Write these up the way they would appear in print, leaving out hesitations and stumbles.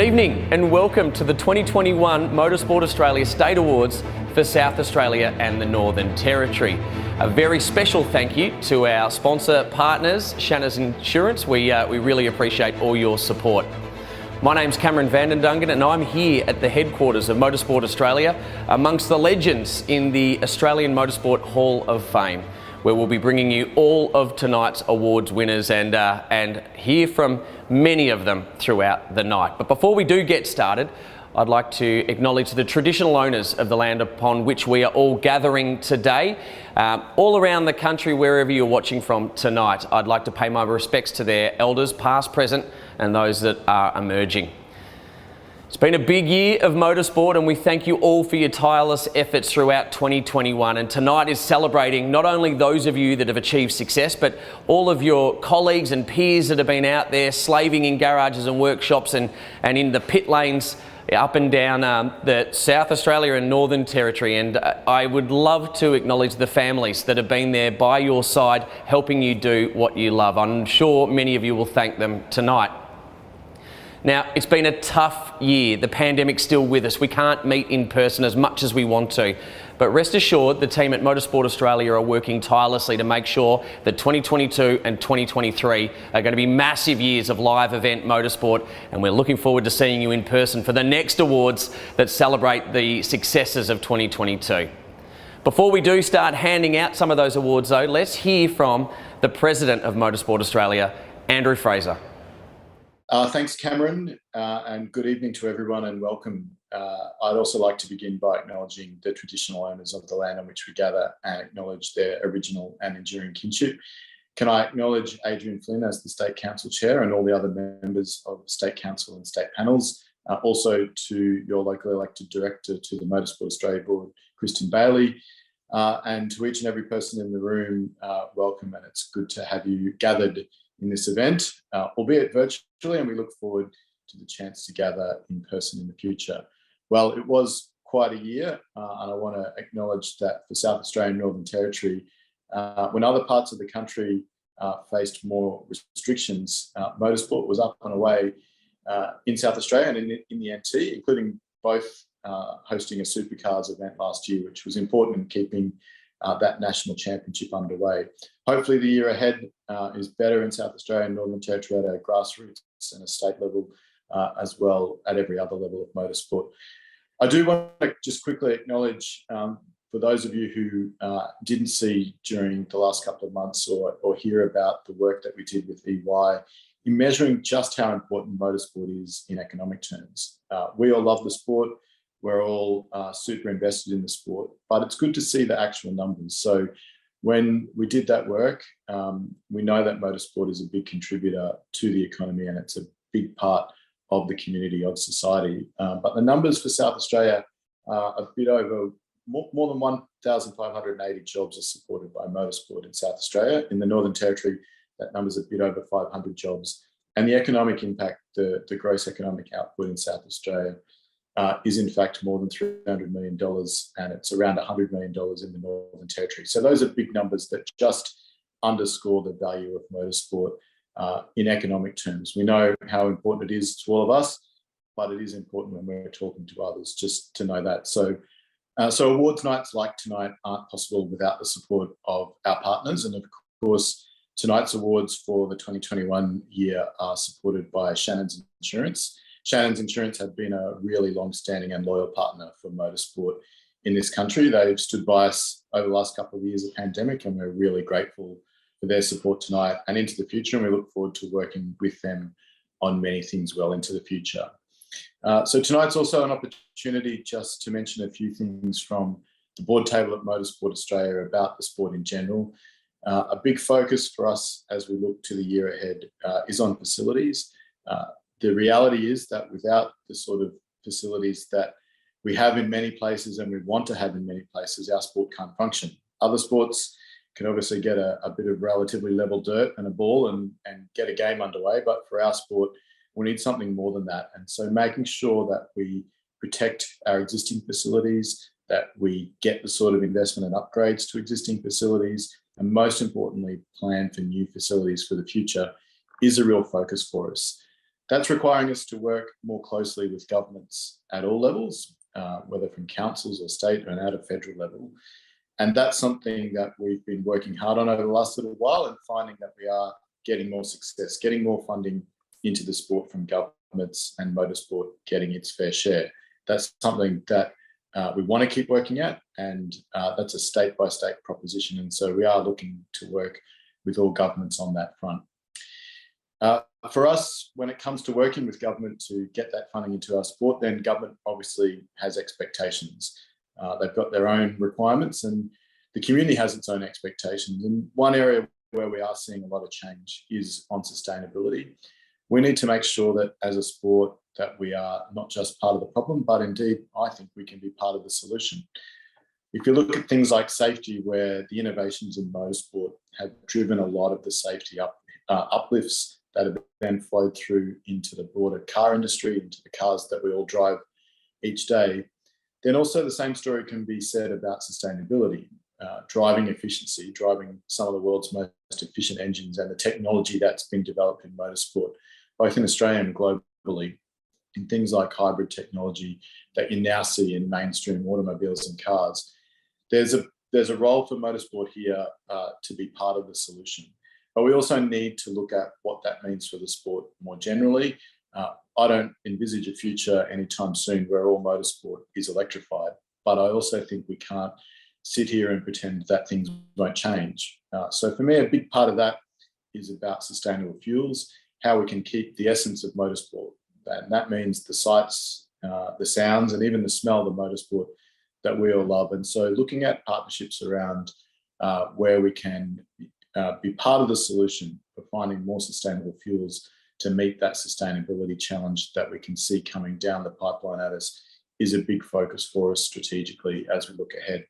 Good evening and welcome to the 2021 Motorsport Australia State Awards for South Australia and the Northern Territory. A very special thank you to our sponsor partners, Shannons Insurance. We really appreciate all your support. My name's Cameron Dungen and I'm here at the headquarters of Motorsport Australia amongst the legends in the Australian Motorsport Hall of Fame, where we'll be bringing you all of tonight's awards winners and hear from many of them throughout the night. But before we do get started, I'd like to acknowledge the traditional owners of the land upon which we are all gathering today. All around the country, wherever you're watching from tonight, I'd like to pay my respects to their elders, past, present, and those that are emerging. It's been a big year of motorsport and we thank you all for your tireless efforts throughout 2021, and tonight is celebrating not only those of you that have achieved success, but all of your colleagues and peers that have been out there slaving in garages and workshops and in the pit lanes up and down the South Australia and Northern Territory. And I would love to acknowledge the families that have been there by your side helping you do what you love. I'm sure many of you will thank them tonight. Now, it's been a tough year. The pandemic's still with us. We can't meet in person as much as we want to. But rest assured, the team at Motorsport Australia are working tirelessly to make sure that 2022 and 2023 are going to be massive years of live event motorsport, and we're looking forward to seeing you in person for the next awards that celebrate the successes of 2022. Before we do start handing out some of those awards though, let's hear from the President of Motorsport Australia, Andrew Fraser. Thanks, Cameron, and good evening to everyone and welcome. I'd also like to begin by acknowledging the traditional owners of the land on which we gather and acknowledge their original and enduring kinship. Can I acknowledge Adrian Flynn as the State Council Chair and all the other members of the State Council and State Panels, also to your locally elected Director to the Motorsport Australia Board, Kristen Bailey, and to each and every person in the room, welcome, and it's good to have you gathered in this event, albeit virtually, and we look forward to the chance to gather in person in the future. Well, it was quite a year, and I want to acknowledge that for South Australia and Northern Territory, when other parts of the country faced more restrictions, motorsport was up and away in South Australia and in the NT, including both hosting a supercars event last year, which was important in keeping that national championship underway. Hopefully the year ahead is better in South Australia and Northern Territory at a grassroots and a state level, as well at every other level of motorsport. I do want to just quickly acknowledge, for those of you who didn't see during the last couple of months or hear about the work that we did with EY in measuring just how important motorsport is in economic terms. We all love the sport. We're all super invested in the sport, but it's good to see the actual numbers. So when we did that work, we know that motorsport is a big contributor to the economy and it's a big part of the community, of society. But the numbers for South Australia are a bit over, more than 1,580 jobs are supported by motorsport in South Australia. In the Northern Territory, that number's a bit over 500 jobs. And the economic impact, the gross economic output in South Australia is in fact more than $300 million, and it's around $100 million in the Northern Territory. So those are big numbers that just underscore the value of motorsport in economic terms. We know how important it is to all of us, but it is important when we're talking to others, just to know that. So awards nights like tonight aren't possible without the support of our partners, and of course, tonight's awards for the 2021 year are supported by Shannons Insurance. Shannons Insurance have been a really long-standing and loyal partner for motorsport in this country. They've stood by us over the last couple of years of pandemic, and we're really grateful for their support tonight and into the future, and we look forward to working with them on many things well into the future. So tonight's also an opportunity just to mention a few things from the board table at Motorsport Australia about the sport in general. A big focus for us as we look to the year ahead is on facilities. The reality is that without the sort of facilities that we have in many places and we want to have in many places, our sport can't function. Other sports can obviously get a bit of relatively level dirt and a ball and get a game underway, but for our sport, we need something more than that. And so making sure that we protect our existing facilities, that we get the sort of investment and upgrades to existing facilities, and most importantly, plan for new facilities for the future is a real focus for us. That's requiring us to work more closely with governments at all levels, whether from councils or state and at a federal level. And that's something that we've been working hard on over the last little while, and finding that we are getting more success, getting more funding into the sport from governments, and motorsport getting its fair share. That's something that we want to keep working at, and that's a state-by-state proposition. And so we are looking to work with all governments on that front. For us, when it comes to working with government to get that funding into our sport, then government obviously has expectations. They've got their own requirements, and the community has its own expectations. And one area where we are seeing a lot of change is on sustainability. We need to make sure that as a sport that we are not just part of the problem, but indeed, I think we can be part of the solution. If you look at things like safety, where the innovations in motorsport have driven a lot of the safety uplifts that have then flowed through into the broader car industry, into the cars that we all drive each day, then also the same story can be said about sustainability, driving efficiency, driving some of the world's most efficient engines, and the technology that's been developed in motorsport, both in Australia and globally, in things like hybrid technology that you now see in mainstream automobiles and cars. There's a role for motorsport here to be part of the solution. But we also need to look at what that means for the sport more generally. I don't envisage a future anytime soon where all motorsport is electrified, but I also think we can't sit here and pretend that things won't change. So for me, a big part of that is about sustainable fuels, how we can keep the essence of motorsport. And that means the sights, the sounds, and even the smell of the motorsport that we all love. And so looking at partnerships around where we can be part of the solution for finding more sustainable fuels to meet that sustainability challenge that we can see coming down the pipeline at us is a big focus for us strategically as we look ahead.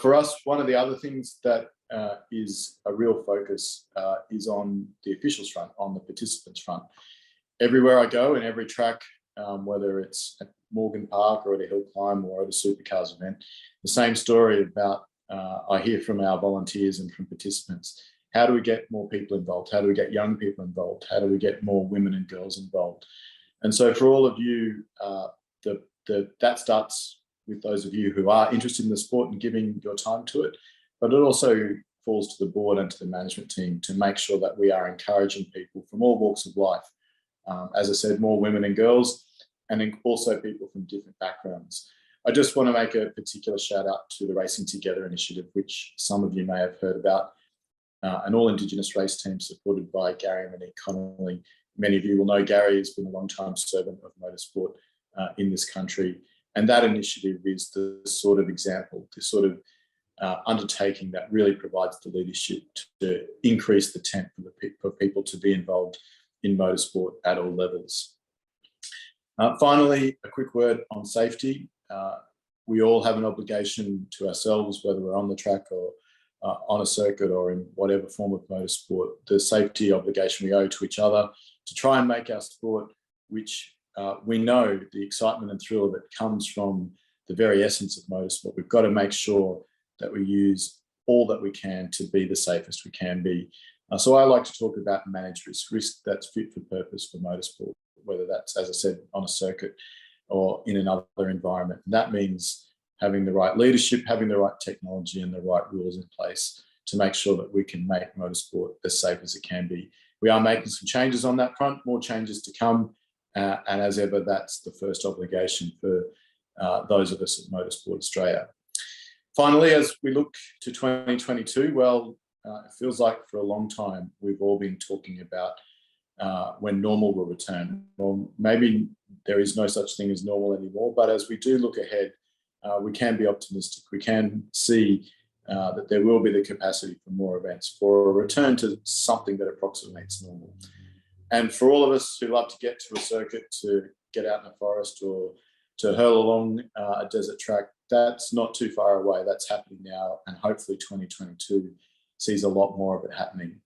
For us, one of the other things that is a real focus is on the officials front, on the participants front. Everywhere I go, in every track, whether it's at Morgan Park or at a hill climb or at a supercars event, the same story about I hear from our volunteers and from participants. How do we get more people involved? How do we get young people involved? How do we get more women and girls involved? And so for all of you, that starts with those of you who are interested in the sport and giving your time to it, but it also falls to the board and to the management team to make sure that we are encouraging people from all walks of life. As I said, more women and girls, and also people from different backgrounds. I just want to make a particular shout out to the Racing Together initiative, which some of you may have heard about, an all-Indigenous race team supported by Gary and Monique Connolly. Many of you will know Gary has been a long-time servant of motorsport in this country. And that initiative is the sort of example, the sort of undertaking that really provides the leadership to increase the tent for people to be involved in motorsport at all levels. Finally, a quick word on safety. We all have an obligation to ourselves, whether we're on the track or on a circuit or in whatever form of motorsport, the safety obligation we owe to each other to try and make our sport, which we know the excitement and thrill that comes from the very essence of motorsport. We've got to make sure that we use all that we can to be the safest we can be. So I like to talk about managed risk that's fit for purpose for motorsport, whether that's, as I said, on a circuit or in another environment. And that means having the right leadership, having the right technology and the right rules in place to make sure that we can make motorsport as safe as it can be. We are making some changes on that front, more changes to come. And as ever, that's the first obligation for those of us at Motorsport Australia. Finally, as we look to 2022, well, it feels like for a long time we've all been talking about when normal will return. Well, maybe there is no such thing as normal anymore, but as we do look ahead, we can be optimistic. We can see that there will be the capacity for more events, for a return to something that approximates normal. And for all of us who love to get to a circuit, to get out in a forest or to hurl along a desert track, that's not too far away. That's happening now, and hopefully 2022 sees a lot more of it happening.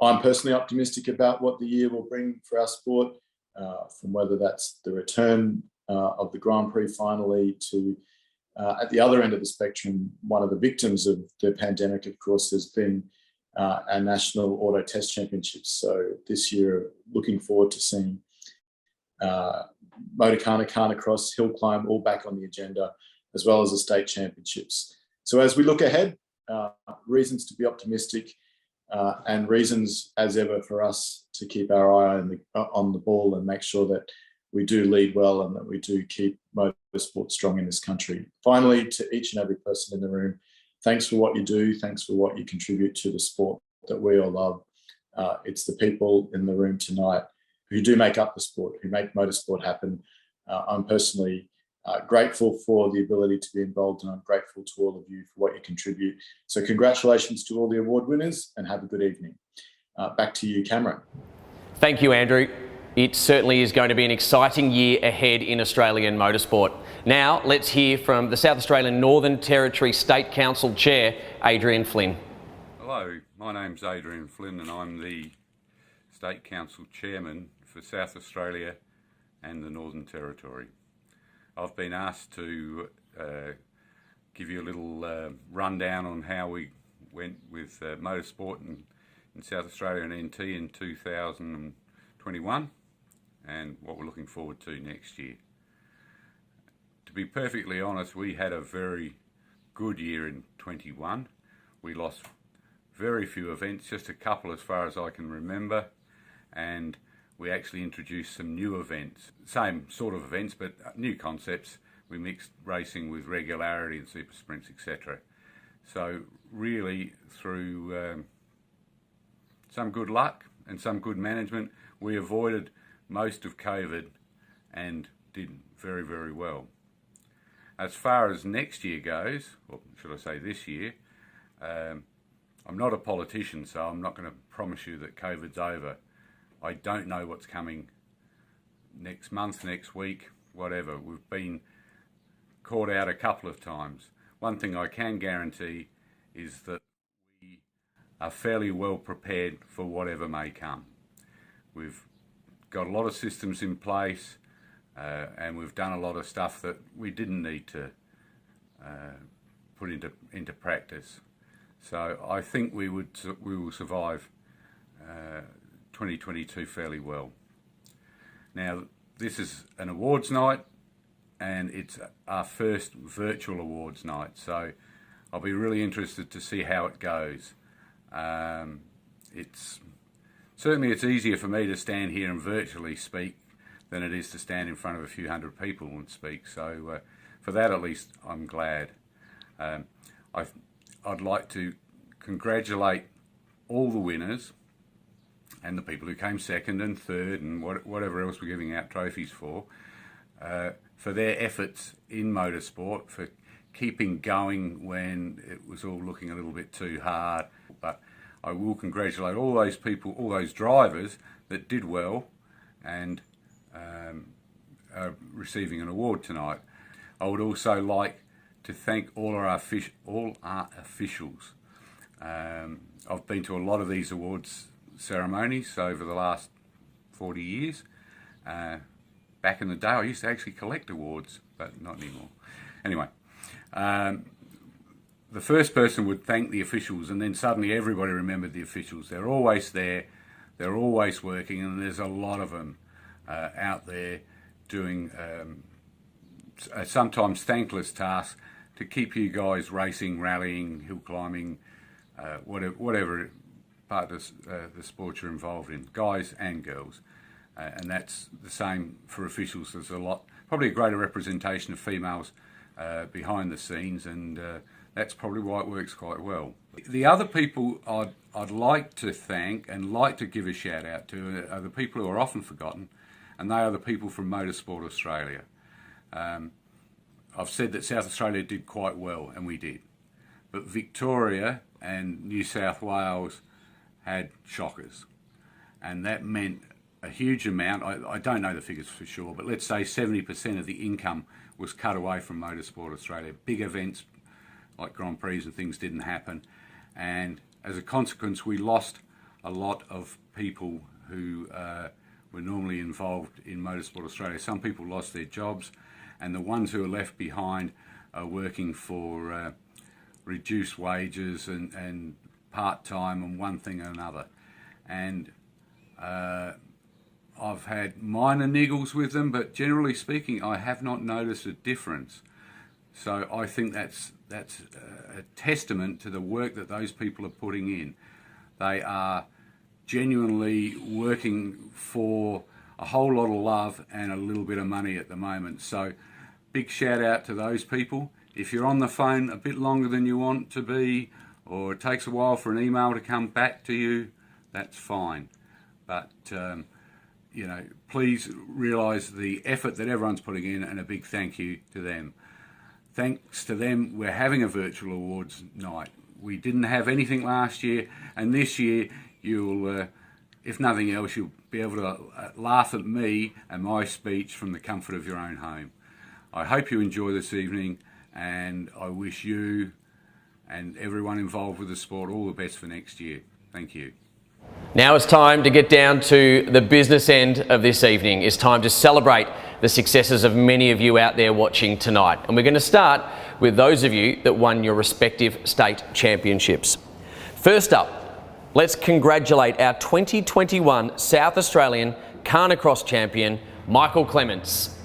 I'm personally optimistic about what the year will bring for our sport, from whether that's the return of the Grand Prix finally to, at the other end of the spectrum, one of the victims of the pandemic, of course, has been and National Auto Test Championships. So this year, looking forward to seeing Motorcana, Carnacross, Hill Climb all back on the agenda, as well as the state championships. So as we look ahead, reasons to be optimistic and reasons as ever for us to keep our eye on the ball and make sure that we do lead well and that we do keep motorsport strong in this country. Finally, to each and every person in the room, thanks for what you do. Thanks for what you contribute to the sport that we all love. It's the people in the room tonight who do make up the sport, who make motorsport happen. I'm personally grateful for the ability to be involved, and I'm grateful to all of you for what you contribute. So congratulations to all the award winners and have a good evening. Back to you, Cameron. Thank you, Andrew. It certainly is going to be an exciting year ahead in Australian motorsport. Now, let's hear from the South Australian Northern Territory State Council Chair, Adrian Flynn. Hello, my name's Adrian Flynn and I'm the State Council Chairman for South Australia and the Northern Territory. I've been asked to give you a little rundown on how we went with motorsport in South Australia and NT in 2021 and what we're looking forward to next year. To be perfectly honest, we had a very good year in 21. We lost very few events, just a couple as far as I can remember, and we actually introduced some new events, same sort of events but new concepts. We mixed racing with regularity and super sprints, etc. So really through some good luck and some good management, we avoided most of COVID and did very, very well. As far as next year goes, or should I say this year, I'm not a politician, so I'm not going to promise you that COVID's over. I don't know what's coming next month, next week, whatever. We've been caught out a couple of times. One thing I can guarantee is that we are fairly well prepared for whatever may come. We've got a lot of systems in place and we've done a lot of stuff that we didn't need to put into practice. So I think we will survive 2022 fairly well. Now, this is an awards night and it's our first virtual awards night, so I'll be really interested to see how it goes. Certainly it's easier for me to stand here and virtually speak than it is to stand in front of a few hundred people and speak, so for that at least I'm glad. I'd like to congratulate all the winners and the people who came second and third and whatever else we're giving out trophies for their efforts in motorsport, for keeping going when it was all looking a little bit too hard. But I will congratulate all those people, all those drivers that did well and are receiving an award tonight. I would also like to thank all our officials. I've been to a lot of these awards ceremonies over the last 40 years. Back in the day I used to actually collect awards, but not anymore. Anyway, the first person would thank the officials and then suddenly everybody remembered the officials. They're always there, they're always working, and there's a lot of them out there doing sometimes thankless tasks to keep you guys racing, rallying, hill climbing, whatever part of the sport you're involved in, guys and girls. And that's the same for officials. There's probably a greater representation of females behind the scenes, and that's probably why it works quite well. The other people I'd like to thank and like to give a shout out to are the people who are often forgotten, and they are the people from Motorsport Australia. I've said that South Australia did quite well, and we did. But Victoria and New South Wales had shockers, and that meant a huge amount. I don't know the figures for sure, but let's say 70% of the income was cut away from Motorsport Australia. Big events like Grand Prix and things didn't happen, and as a consequence we lost a lot of people who were normally involved in Motorsport Australia. Some people lost their jobs, and the ones who are left behind are working for reduced wages and part-time and one thing and another. And I've had minor niggles with them, but generally speaking, I have not noticed a difference. So I think that's a testament to the work that those people are putting in. They are genuinely working for a whole lot of love and a little bit of money at the moment. So big shout out to those people. If you're on the phone a bit longer than you want to be, or it takes a while for an email to come back to you, that's fine. But you know, please realise the effort that everyone's putting in, and a big thank you to them. Thanks to them, we're having a virtual awards night. We didn't have anything last year, and this year you'll, if nothing else, you'll be able to laugh at me and my speech from the comfort of your own home. I hope you enjoy this evening, and I wish you and everyone involved with the sport all the best for next year. Thank you. Now it's time to get down to the business end of this evening. It's time to celebrate the successes of many of you out there watching tonight. And we're going to start with those of you that won your respective state championships. First up, let's congratulate our 2021 South Australian Carnacross champion, Michael Clements.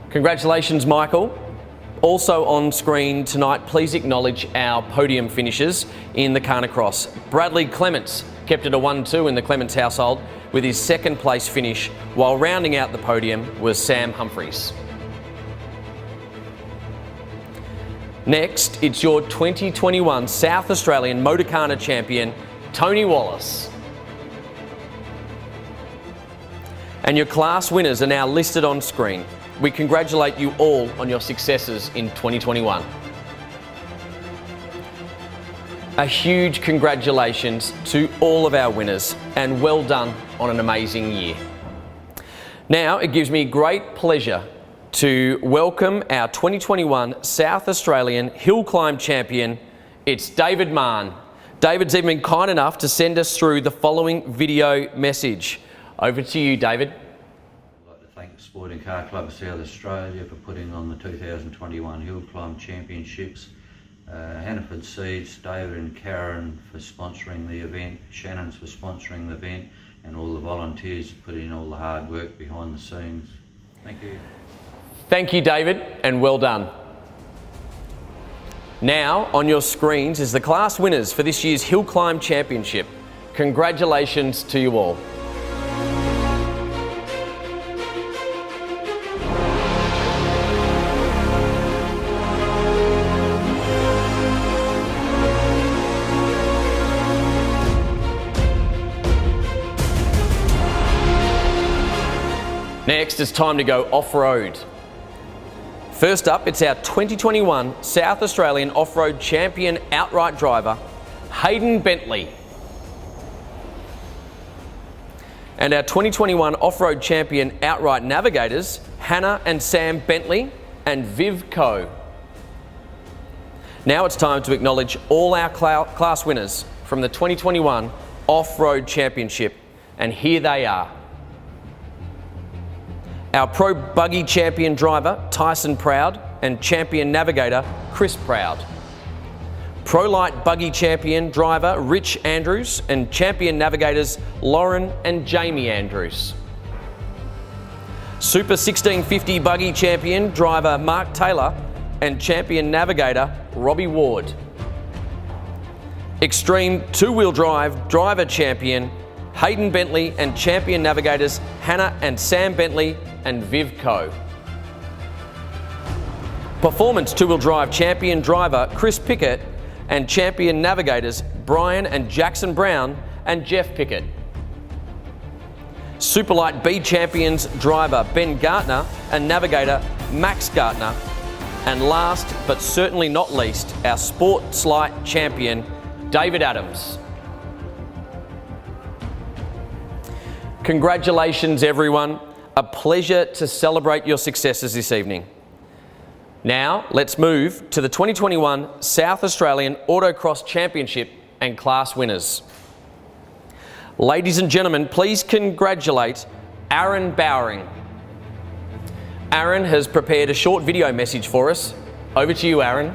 Congratulations, Michael. Also on screen tonight, please acknowledge our podium finishers in the Carnacross. Bradley Clements kept it a 1-2 in the Clements household with his second place finish, while rounding out the podium was Sam Humphries. Next, it's your 2021 South Australian Motorcarna champion, Tony Wallace. And your class winners are now listed on screen. We congratulate you all on your successes in 2021. A huge congratulations to all of our winners, and well done on an amazing year. Now it gives me great pleasure to welcome our 2021 South Australian Hill Climb champion. It's David Mann. David's even been kind enough to send us through the following video message. Over to you, David. Thank the Sporting Car Club of South Australia for putting on the 2021 Hill Climb Championships. Hannaford Seeds, David and Karen for sponsoring the event, Shannons for sponsoring the event, and all the volunteers for putting in all the hard work behind the scenes. Thank you. Thank you, David, and well done. Now on your screens is the class winners for this year's Hill Climb Championship. Congratulations to you all. Next, it's time to go off-road. First up, it's our 2021 South Australian Off-Road Champion outright driver, Hayden Bentley. And our 2021 Off-Road Champion outright navigators, Hannah and Sam Bentley and Viv Coe. Now it's time to acknowledge all our class winners from the 2021 Off-Road Championship, and here they are. Our Pro Buggy Champion driver, Tyson Proud, and Champion Navigator, Chris Proud. Pro Light Buggy Champion driver, Rich Andrews, and Champion Navigators, Lauren and Jamie Andrews. Super 1650 Buggy Champion driver, Mark Taylor, and Champion Navigator, Robbie Ward. Extreme Two-Wheel Drive driver champion, Hayden Bentley, and Champion Navigators, Hannah and Sam Bentley and Viv Coe. Performance Two-Wheel Drive Champion driver Chris Pickett and Champion Navigators Brian and Jackson Brown and Jeff Pickett. Superlight B Champions driver Ben Gartner and Navigator Max Gartner. And last but certainly not least, our Sports Light Champion David Adams. Congratulations everyone. A pleasure to celebrate your successes this evening. Now, let's move to the 2021 South Australian Autocross Championship and class winners. Ladies and gentlemen, please congratulate Aaron Bowering. Aaron has prepared a short video message for us. Over to you, Aaron.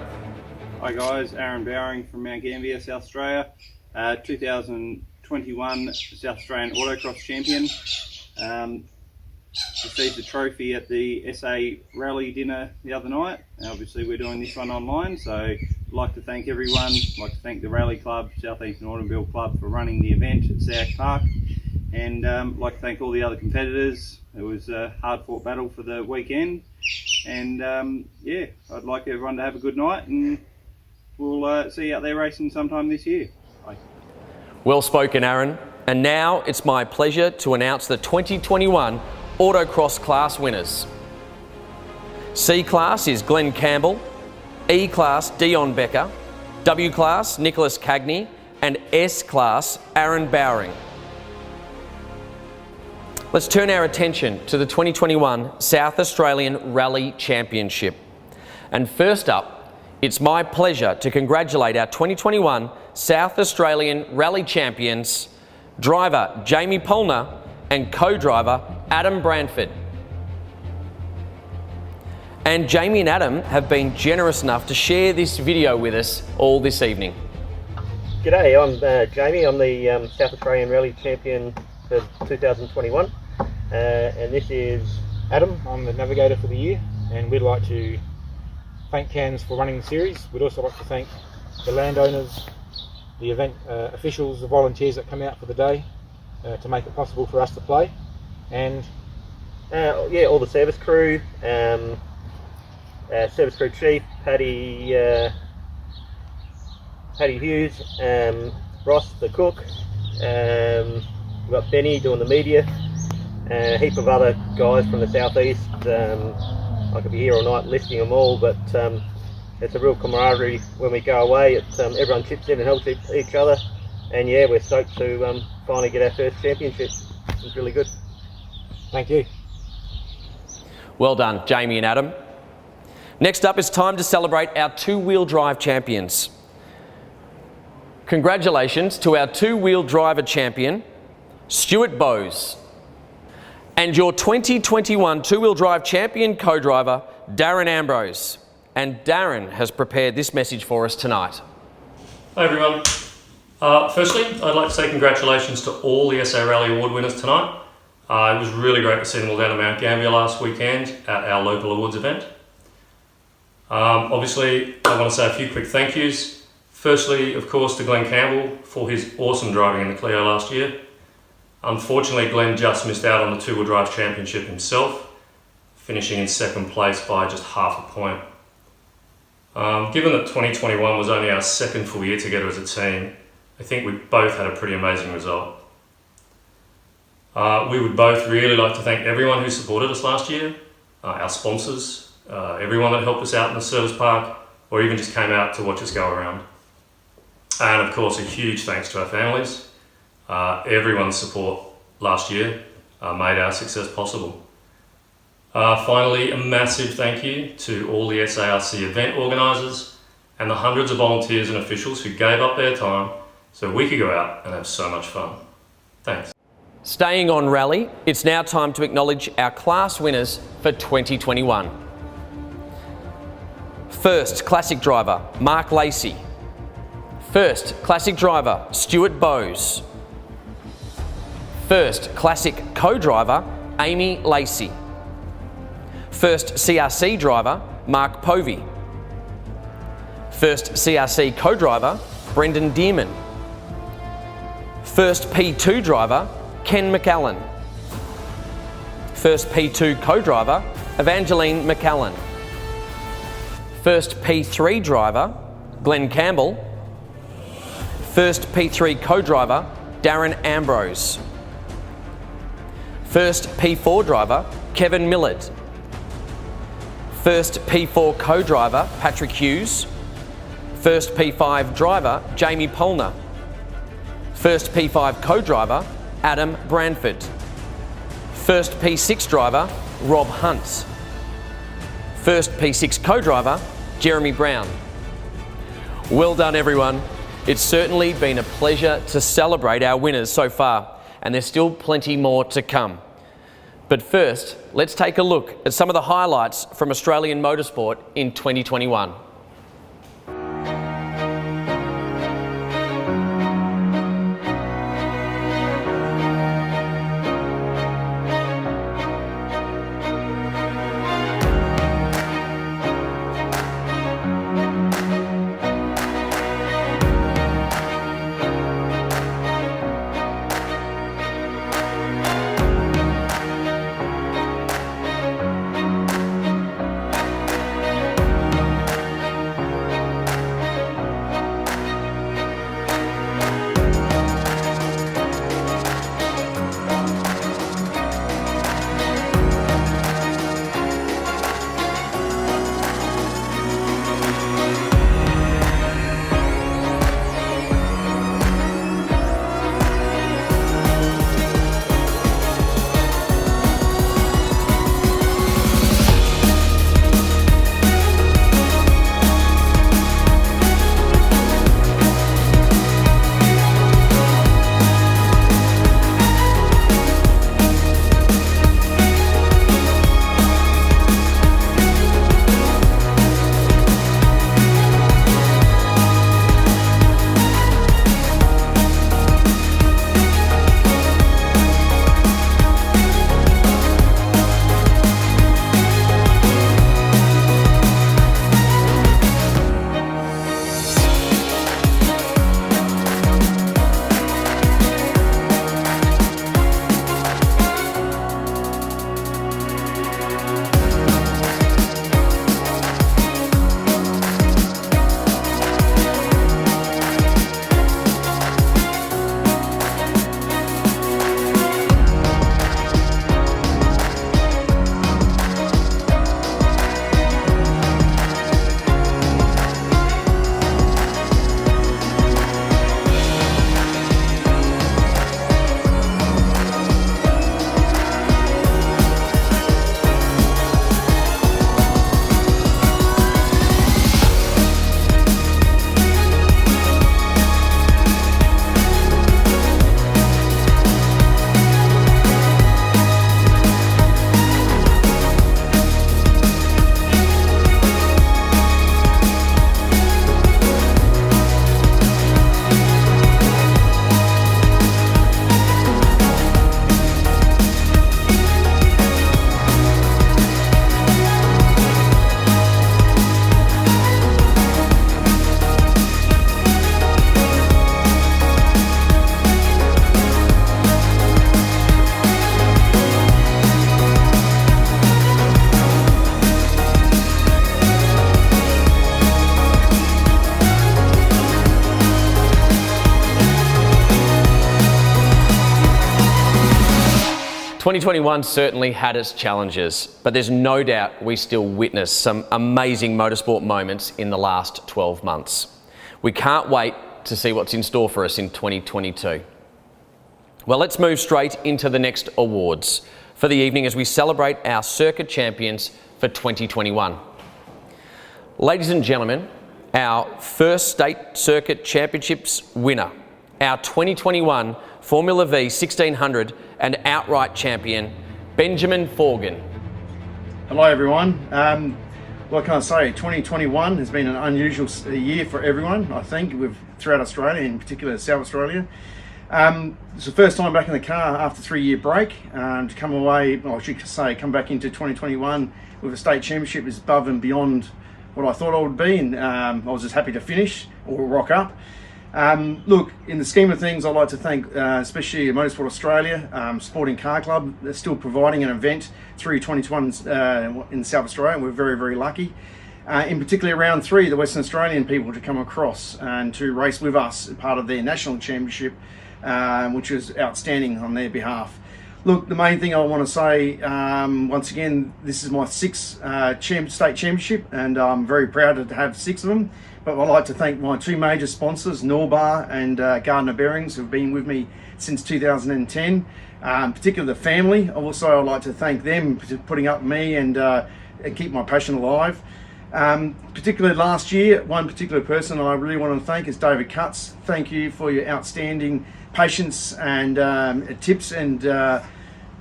Hi guys, Aaron Bowring from Mount Gambier, South Australia. 2021 South Australian Autocross Champion. Received the trophy at the SA Rally dinner the other night. Obviously we're doing this one online, so I'd like to thank everyone. I'd like to thank the Rally Club, South Eastern Automobile Club for running the event at South Park. And I'd like to thank all the other competitors. It was a hard fought battle for the weekend. And yeah, I'd like everyone to have a good night, and we'll see you out there racing sometime this year. Bye. Well spoken, Aaron. And now it's my pleasure to announce the 2021 Autocross class winners. C class is Glenn Campbell, E class Dion Becker, W class Nicholas Cagney, and S class Aaron Bowring. Let's turn our attention to the 2021 South Australian Rally Championship. And first up, it's my pleasure to congratulate our 2021 South Australian Rally Champions, driver Jamie Polner and co-driver Adam Branford. And Jamie and Adam have been generous enough to share this video with us all this evening. G'day, I'm Jamie. I'm the South Australian Rally Champion for 2021. And this is Adam. I'm the navigator for the year, and we'd like to thank Cairns for running the series. We'd also like to thank the landowners, the event officials, the volunteers that come out for the day to make it possible for us to play, and yeah, all the service crew, service crew chief Paddy Hughes, Ross the cook, we've got Benny doing the media, a heap of other guys from the southeast. I could be here all night listing them all, but it's a real camaraderie when we go away. Everyone chips in and helps each other, and yeah, we're stoked to finally get our first championship. It's really good. thank you. Well done, Jamie and Adam. Next up, it's time to celebrate our two-wheel drive champions. Congratulations to our two-wheel driver champion, Stuart Bowes, and your 2021 two-wheel drive champion co-driver, Darren Ambrose. And Darren has prepared this message for us tonight. Hi everyone. Firstly, I'd like to say congratulations to all the SA Rally Award winners tonight. It was really great to see them all down at Mount Gambier last weekend at our local awards event. Obviously, I want to say a few quick thank yous. Firstly, of course, to Glenn Campbell for his awesome driving in the Clio last year. Unfortunately, Glenn just missed out on the two-wheel drive championship himself, finishing in second place by just half a point. Given that 2021 was only our second full year together as a team, I think we both had a pretty amazing result. We would both really like to thank everyone who supported us last year, our sponsors, everyone that helped us out in the service park, or even just came out to watch us go around. And of course, a huge thanks to our families. Everyone's support last year made our success possible. Finally, a massive thank you to all the SARC event organisers and the hundreds of volunteers and officials who gave up their time so we could go out and have so much fun. Thanks. Staying on rally, it's now time to acknowledge our class winners for 2021. First Classic driver, Mark Lacey. First Classic driver, Stuart Bowes. First Classic co-driver, Amy Lacey. First CRC driver, Mark Povey. First CRC co-driver, Brendan Dearman. First P2 driver, Ken McAllen. First P2 co-driver, Evangeline McAllen. First P3 driver, Glenn Campbell. First P3 co-driver, Darren Ambrose. First P4 driver, Kevin Millard. First P4 co-driver, Patrick Hughes. First P5 driver, Jamie Polner. First P5 co-driver, Adam Branford. First P6 driver, Rob Hunt. First P6 co-driver, Jeremy Brown. Well done everyone. It's certainly been a pleasure to celebrate our winners so far, and there's still plenty more to come. But first, let's take a look at some of the highlights from Australian motorsport in 2021. 2021 certainly had its challenges, but there's no doubt we still witnessed some amazing motorsport moments in the last 12 months. We can't wait to see what's in store for us in 2022. Well, let's move straight into the next awards for the evening as we celebrate our circuit champions for 2021. Ladies and gentlemen, our first state circuit championships winner, our 2021 Formula V 1600 and outright champion, Benjamin Forgan. Hello everyone. What can I say? 2021 has been an unusual year for everyone, I think, throughout Australia, in particular South Australia. It's the first time back in the car after a 3-year break. To come away, or I should say, come back into 2021 with a state championship is above and beyond what I thought I would be, and I was just happy to finish or rock up. Look, in the scheme of things, I'd like to thank especially Motorsport Australia, Sporting Car Club. They're still providing an event through 2021 in South Australia, and we're very, very lucky. In particular, round 3, the Western Australian people to come across and to race with us, part of their national championship, which was outstanding on their behalf. Look, the main thing I want to say, once again, this is my 6th state championship, and I'm very proud to have 6 of them. But I'd like to thank my 2 major sponsors, Norbar and Gardner Bearings, who've been with me since 2010, particularly the family. Also, I'd like to thank them for putting up with me and keep my passion alive. Particularly last year, one particular person I really want to thank is David Cutts. Thank you for your outstanding patience and tips, and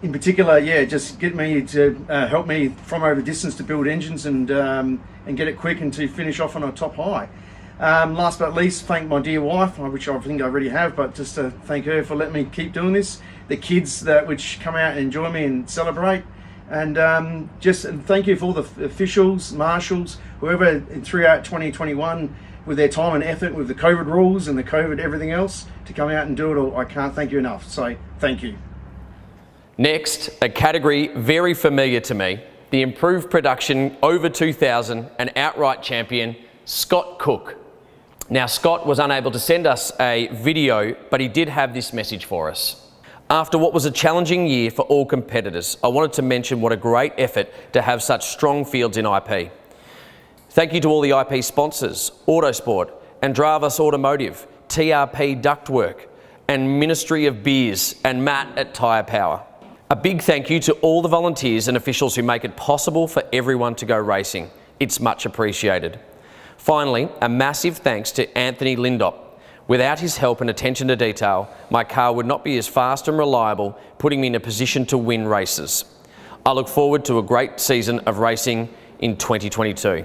in particular, just get me to help me from over distance to build engines and get it quick and to finish off on a top high. Last but not least, thank my dear wife, which I think I already have, but just to thank her for letting me keep doing this. The kids which come out and enjoy me and celebrate. And just thank you for all the officials, marshals, whoever throughout 2021 with their time and effort with the COVID rules and the COVID everything else to come out and do it all. I can't thank you enough. So thank you. Next, a category very familiar to me, the improved production over 2000 and outright champion, Scott Cook. Now, Scott was unable to send us a video, but he did have this message for us. After what was a challenging year for all competitors, I wanted to mention what a great effort to have such strong fields in IP. Thank you to all the IP sponsors, Autosport, Andravas Automotive, TRP Ductwork, and Ministry of Beers, and Matt at Tyre Power. A big thank you to all the volunteers and officials who make it possible for everyone to go racing. It's much appreciated. Finally, a massive thanks to Anthony Lindop. Without his help and attention to detail, my car would not be as fast and reliable, putting me in a position to win races. I look forward to a great season of racing in 2022.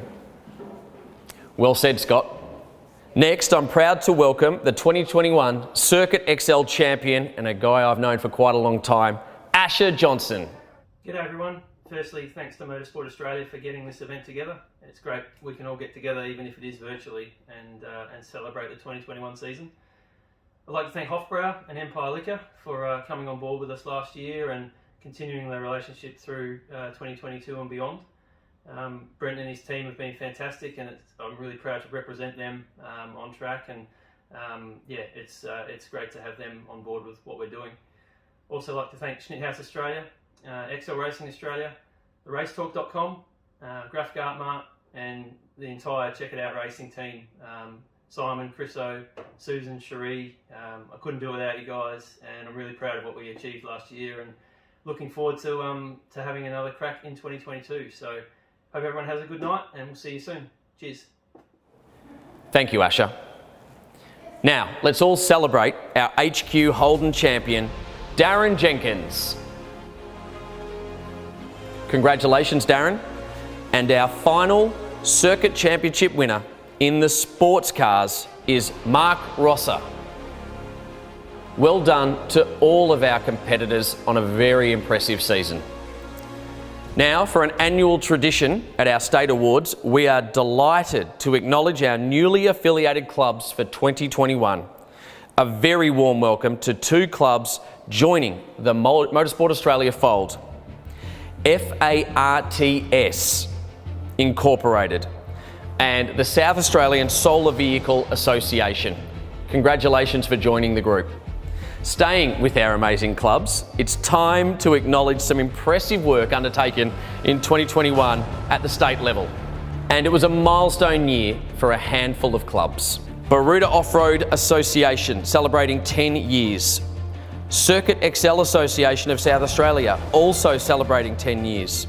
Well said, Scott. Next, I'm proud to welcome the 2021 Circuit XL champion and a guy I've known for quite a long time, Asher Johnson. G'day everyone. Firstly, thanks to Motorsport Australia for getting this event together. It's great we can all get together, even if it is virtually, and celebrate the 2021 season. I'd like to thank Hofbrau and Empire Liquor for coming on board with us last year and continuing their relationship through 2022 and beyond. Brent and his team have been fantastic, and I'm really proud to represent them on track, and it's great to have them on board with what we're doing. Also like to thank Schnitthouse Australia, XL Racing Australia, the racetalk.com, Graphic Art Mart, and the entire Check It Out Racing team. Simon, Chriso, Susan, Cherie. I couldn't do it without you guys, and I'm really proud of what we achieved last year, and looking forward to having another crack in 2022. So hope everyone has a good night, and we'll see you soon. Cheers. Thank you, Asher. Now, let's all celebrate our HQ Holden champion, Darren Jenkins. Congratulations, Darren. And our final circuit championship winner in the sports cars is Mark Rosser. Well done to all of our competitors on a very impressive season. Now, for an annual tradition at our state awards, we are delighted to acknowledge our newly affiliated clubs for 2021. A very warm welcome to 2 clubs joining the Motorsport Australia fold. FARTS Incorporated and the South Australian Solar Vehicle Association. Congratulations for joining the group. Staying with our amazing clubs, it's time to acknowledge some impressive work undertaken in 2021 at the state level. And it was a milestone year for a handful of clubs. Baroota Off-Road Association celebrating 10 years. Circuit XL Association of South Australia also celebrating 10 years.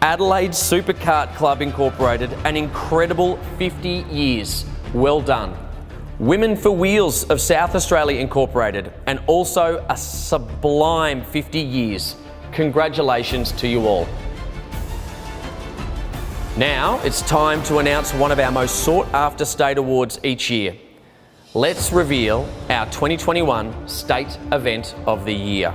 Adelaide Superkart Club Incorporated, an incredible 50 years. Well done. Women for Wheels of South Australia Incorporated, and also a sublime 50 years. Congratulations to you all. Now it's time to announce one of our most sought after state awards each year. Let's reveal our 2021 State Event of the Year.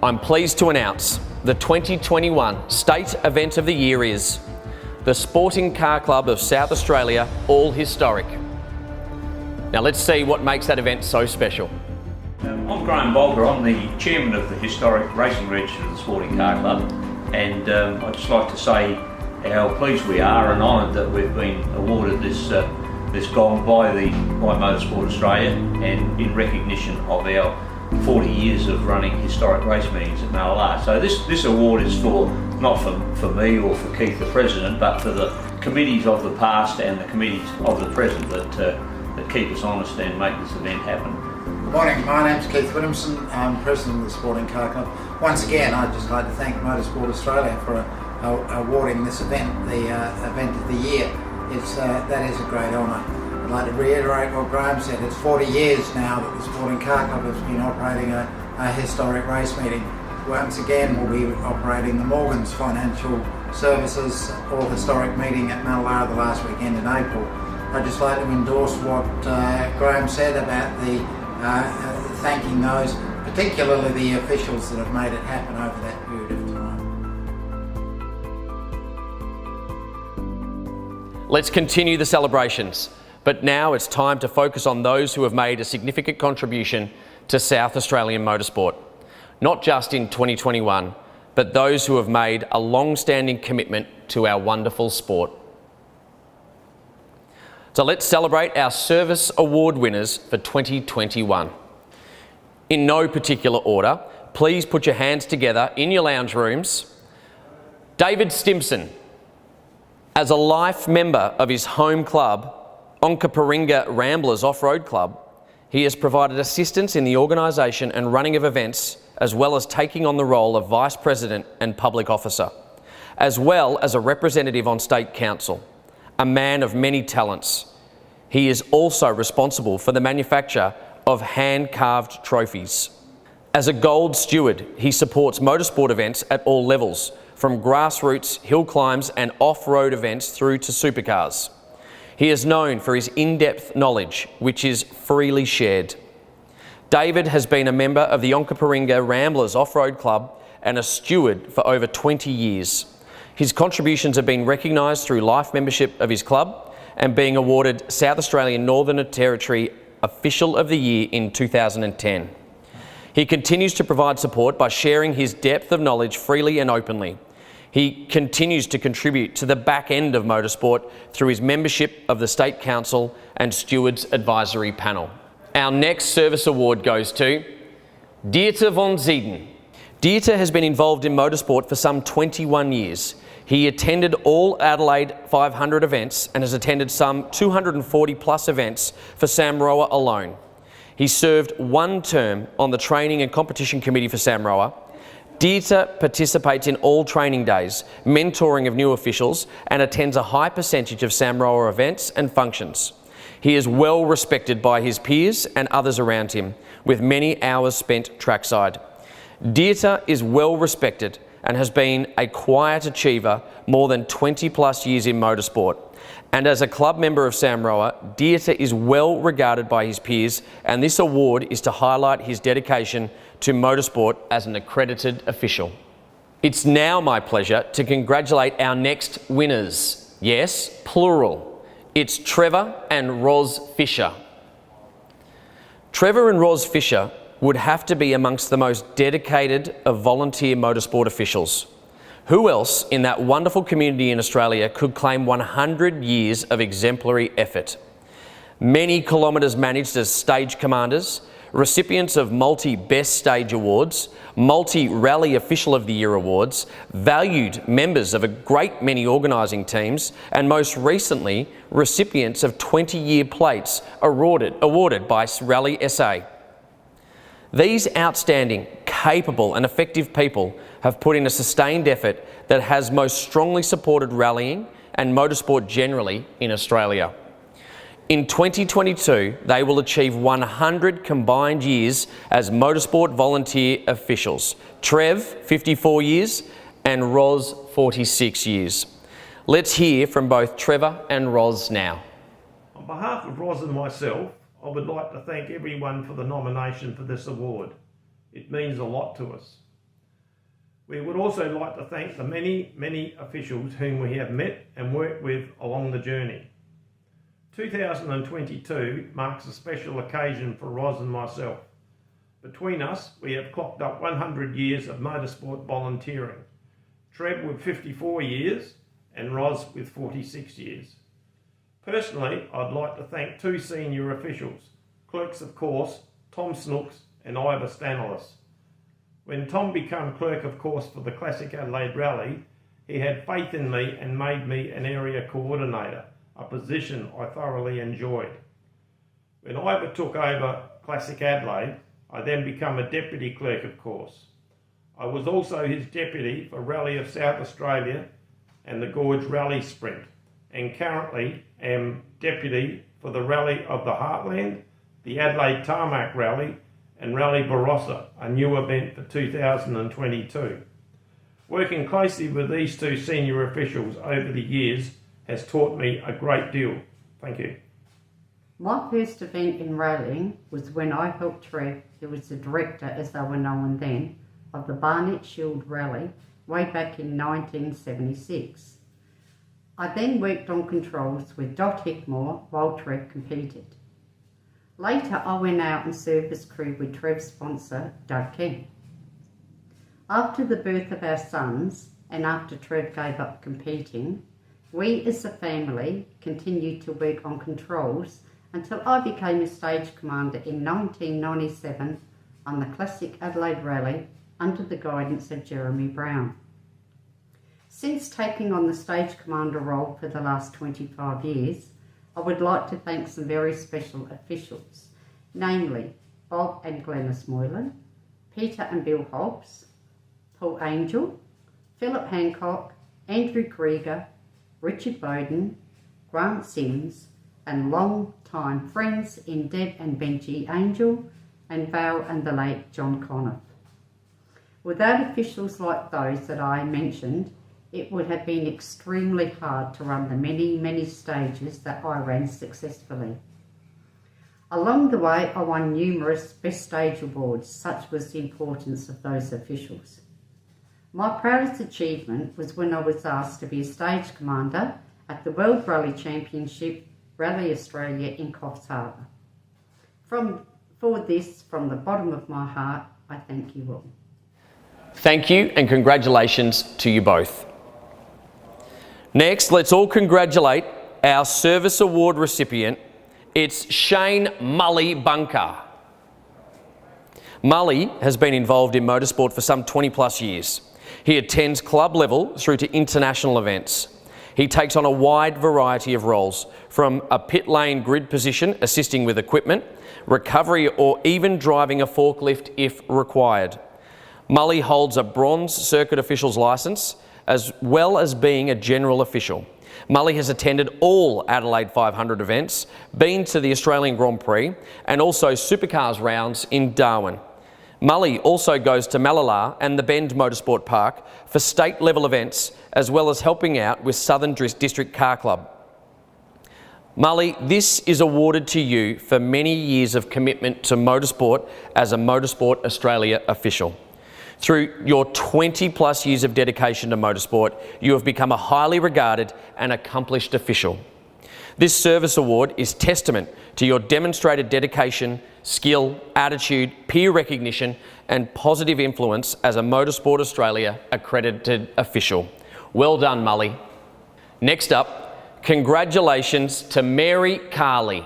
I'm pleased to announce the 2021 State Event of the Year is the Sporting Car Club of South Australia All Historic. Now let's see what makes that event so special. I'm Graham Bolger, I'm the chairman of the Historic Racing Register of the Sporting Car Club, and I'd just like to say how pleased we are and honoured that we've been awarded this gong by Motorsport Australia, and in recognition of our 40 years of running historic race meetings at Mallala. So this award is not for me or for Keith the President, but for the committees of the past and the committees of the present that keep us honest and make this event happen. Good morning, my name's Keith Williamson, I'm President of the Sporting Car Club. Once again, I'd just like to thank Motorsport Australia for awarding this event, the event of the year. That is a great honour. I'd like to reiterate what Graham said. It's 40 years now that the Sporting Car Club has been operating a historic race meeting. Once again, we'll be operating the Morgan's Financial Services All Historic meeting at Mallala the last weekend in April. I'd just like to endorse what Graham said about thanking those, particularly the officials that have made it happen over that period of time. Let's continue the celebrations, but now it's time to focus on those who have made a significant contribution to South Australian motorsport, not just in 2021, but those who have made a long-standing commitment to our wonderful sport. So let's celebrate our Service Award winners for 2021. In no particular order, please put your hands together in your lounge rooms. David Stimson. As a life member of his home club, Onkaparinga Ramblers Off-Road Club, he has provided assistance in the organisation and running of events, as well as taking on the role of Vice President and Public Officer, as well as a representative on State Council. A man of many talents. He is also responsible for the manufacture of hand-carved trophies. As a gold steward, he supports motorsport events at all levels, from grassroots, hill climbs and off-road events through to supercars. He is known for his in-depth knowledge, which is freely shared. David has been a member of the Onkaparinga Ramblers Off-Road Club and a steward for over 20 years. His contributions have been recognised through life membership of his club and being awarded South Australian Northern Territory Official of the Year in 2010. He continues to provide support by sharing his depth of knowledge freely and openly. He continues to contribute to the back end of motorsport through his membership of the State Council and Stewards Advisory Panel. Our next service award goes to Dieter von Zieden. Dieter has been involved in motorsport for some 21 years. He attended all Adelaide 500 events and has attended some 240 plus events for Samroa alone. He served one term on the Training and Competition Committee for Samroa. Dieter participates in all training days, mentoring of new officials, and attends a high percentage of Samroa events and functions. He is well respected by his peers and others around him, with many hours spent trackside. Dieter is well respected and has been a quiet achiever more than 20 plus years in motorsport. And as a club member of Samroa, Dieter is well regarded by his peers, and this award is to highlight his dedication to motorsport as an accredited official. It's now my pleasure to congratulate our next winners. Yes, plural. It's Trevor and Roz Fisher. Trevor and Roz Fisher would have to be amongst the most dedicated of volunteer motorsport officials. Who else in that wonderful community in Australia could claim 100 years of exemplary effort? Many kilometres managed as stage commanders, recipients of multi-Best Stage Awards, multi-Rally Official of the Year Awards, valued members of a great many organising teams, and most recently, recipients of 20-year plates awarded by Rally SA. These outstanding, capable and effective people have put in a sustained effort that has most strongly supported rallying and motorsport generally in Australia. In 2022, they will achieve 100 combined years as motorsport volunteer officials. Trev, 54 years, and Ros, 46 years. Let's hear from both Trevor and Ros now. On behalf of Ros and myself, I would like to thank everyone for the nomination for this award. It means a lot to us. We would also like to thank the many officials whom we have met and worked with along the journey. 2022 marks a special occasion for Ros and myself. Between us, we have clocked up 100 years of motorsport volunteering. Trev with 54 years and Ros with 46 years. Personally, I'd like to thank two senior officials, clerks of course, Tom Snooks and Ivor Stanilis. When Tom became clerk of course for the Classic Adelaide Rally, he had faith in me and made me an area coordinator, a position I thoroughly enjoyed. When Ivor took over Classic Adelaide, I then became a deputy clerk of course. I was also his deputy for Rally of South Australia and the Gorge Rally Sprint, and currently am deputy for the Rally of the Heartland, the Adelaide Tarmac Rally, and Rally Barossa, a new event for 2022. Working closely with these two senior officials over the years has taught me a great deal. Thank you. My first event in rallying was when I helped Trev, who was the director, as they were known then, of the Barnett Shield Rally way back in 1976. I then worked on controls with Dot Hickmore while Trev competed. Later I went out and served as crew with Trev's sponsor, Dungen. After the birth of our sons and after Trev gave up competing, we as a family continued to work on controls until I became a stage commander in 1997 on the Classic Adelaide Rally under the guidance of Jeremy Brown. Since taking on the stage commander role for the last 25 years, I would like to thank some very special officials, namely Bob and Glenys Moylan, Peter and Bill Hobbs, Paul Angel, Philip Hancock, Andrew Krieger, Richard Bowden, Grant Sims, and long-time friends in Deb and Benji Angel, and Val and the late John Conniff. Without officials like those that I mentioned, it would have been extremely hard to run the many stages that I ran successfully. Along the way, I won numerous Best Stage Awards, such was the importance of those officials. My proudest achievement was when I was asked to be a stage commander at the World Rally Championship Rally Australia in Coffs Harbour. For this, from the bottom of my heart, I thank you all. Thank you and congratulations to you both. Next, let's all congratulate our Service Award recipient. It's Shane Mully Bunker. Mully has been involved in motorsport for some 20 plus years. He attends club level through to international events. He takes on a wide variety of roles, from a pit lane grid position assisting with equipment, recovery or even driving a forklift if required. Mully holds a bronze circuit official's licence as well as being a general official. Mully has attended all Adelaide 500 events, been to the Australian Grand Prix and also Supercars rounds in Darwin. Mully also goes to Malala and the Bend Motorsport Park for state level events, as well as helping out with Southern District Car Club. Mully, this is awarded to you for many years of commitment to motorsport as a Motorsport Australia official. Through your 20 plus years of dedication to motorsport, you have become a highly regarded and accomplished official. This service award is testament to your demonstrated dedication, skill, attitude, peer recognition and positive influence as a Motorsport Australia accredited official. Well done, Mully. Next up, congratulations to Mary Carley.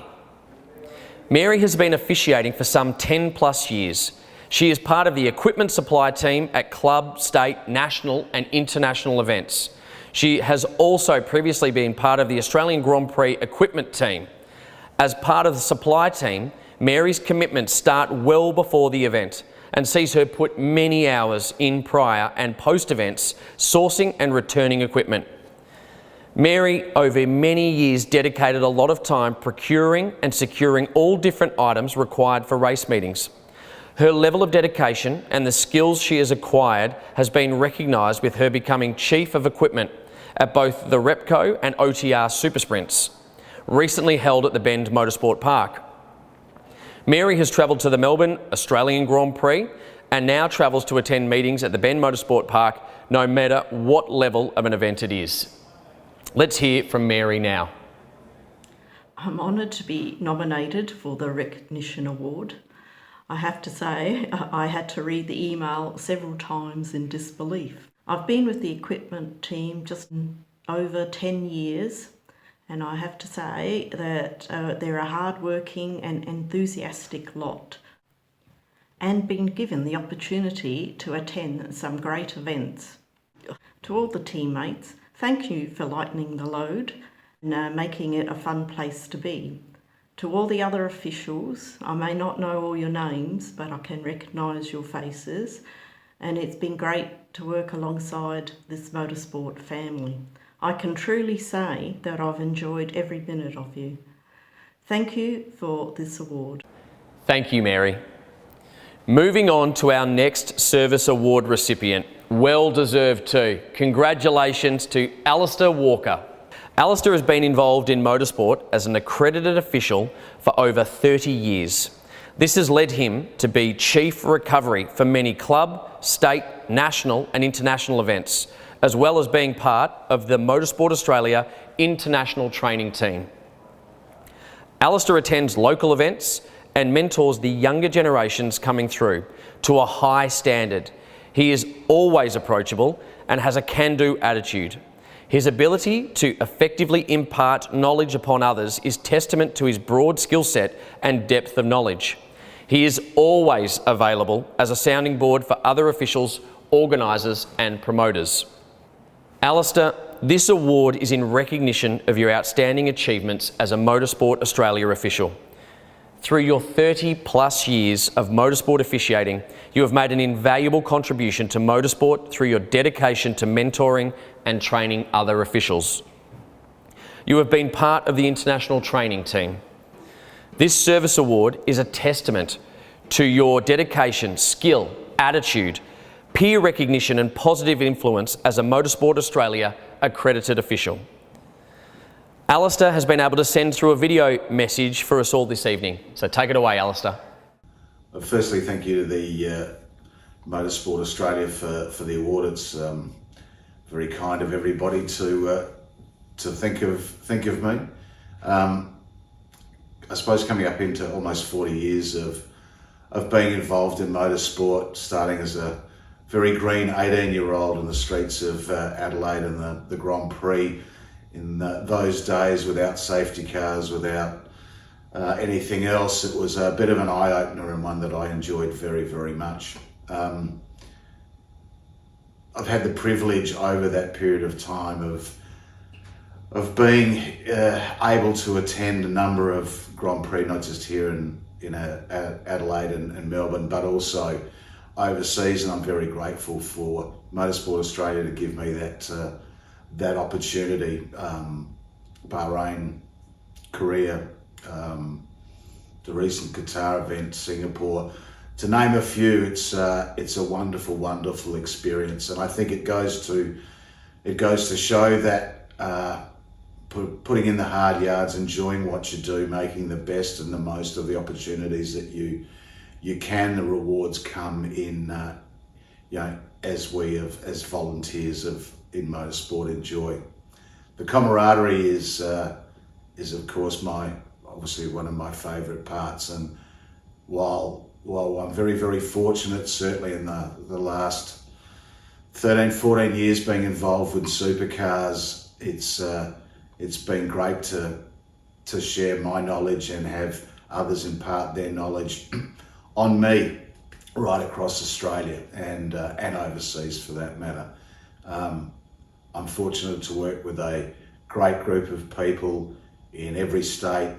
Mary has been officiating for some 10 plus years. She is part of the equipment supply team at club, state, national and international events. She has also previously been part of the Australian Grand Prix equipment team. As part of the supply team, Mary's commitments start well before the event and sees her put many hours in prior and post events sourcing and returning equipment. Mary, over many years, dedicated a lot of time procuring and securing all different items required for race meetings. Her level of dedication and the skills she has acquired has been recognised with her becoming Chief of Equipment at both the Repco and OTR Super Sprints, recently held at the Bend Motorsport Park. Mary has travelled to the Melbourne Australian Grand Prix and now travels to attend meetings at the Bend Motorsport Park, no matter what level of an event it is. Let's hear from Mary now. I'm honoured to be nominated for the Recognition Award. I have to say, I had to read the email several times in disbelief. I've been with the equipment team just over 10 years, and I have to say that they're a hard-working and enthusiastic lot, and been given the opportunity to attend some great events. To all the teammates, thank you for lightening the load and making it a fun place to be. To all the other officials, I may not know all your names, but I can recognise your faces, and it's been great to work alongside this motorsport family. I can truly say that I've enjoyed every minute of you. Thank you for this award. Thank you, Mary. Moving on to our next Service Award recipient. Well deserved too. Congratulations to Alistair Walker. Alistair has been involved in motorsport as an accredited official for over 30 years. This has led him to be Chief Recovery for many club, state, national and international events, as well as being part of the Motorsport Australia International Training Team. Alistair attends local events and mentors the younger generations coming through to a high standard. He is always approachable and has a can-do attitude. His ability to effectively impart knowledge upon others is testament to his broad skill set and depth of knowledge. He is always available as a sounding board for other officials, organisers and promoters. Alistair, this award is in recognition of your outstanding achievements as a Motorsport Australia official. Through your 30 plus years of motorsport officiating, you have made an invaluable contribution to motorsport through your dedication to mentoring and training other officials. You have been part of the international training team. This service award is a testament to your dedication, skill, attitude, peer recognition and positive influence as a Motorsport Australia accredited official. Alistair has been able to send through a video message for us all this evening. So take it away, Alistair. Firstly, thank you to the Motorsport Australia for the award. It's very kind of everybody to think of me. I suppose coming up into almost 40 years of being involved in motorsport, starting as a very green 18-year-old in the streets of Adelaide and the Grand Prix in those days without safety cars, without anything else. It was a bit of an eye-opener and one that I enjoyed very, very much. I've had the privilege over that period of time of being able to attend a number of Grand Prix, not just here in Adelaide and Melbourne, but also overseas, and I'm very grateful for Motorsport Australia to give me that opportunity. Bahrain, Korea, the recent Qatar event, Singapore, to name a few. It's a wonderful, wonderful experience, and I think it goes to show that putting in the hard yards, enjoying what you do, making the best and the most of the opportunities that you can. The rewards come in, as we as volunteers in motorsport enjoy. The camaraderie is of course obviously one of my favourite parts, and while I'm very, very fortunate, certainly in the last 13, 14 years being involved with supercars, it's been great to share my knowledge and have others impart their knowledge on me right across Australia and overseas for that matter. I'm fortunate to work with a great group of people in every state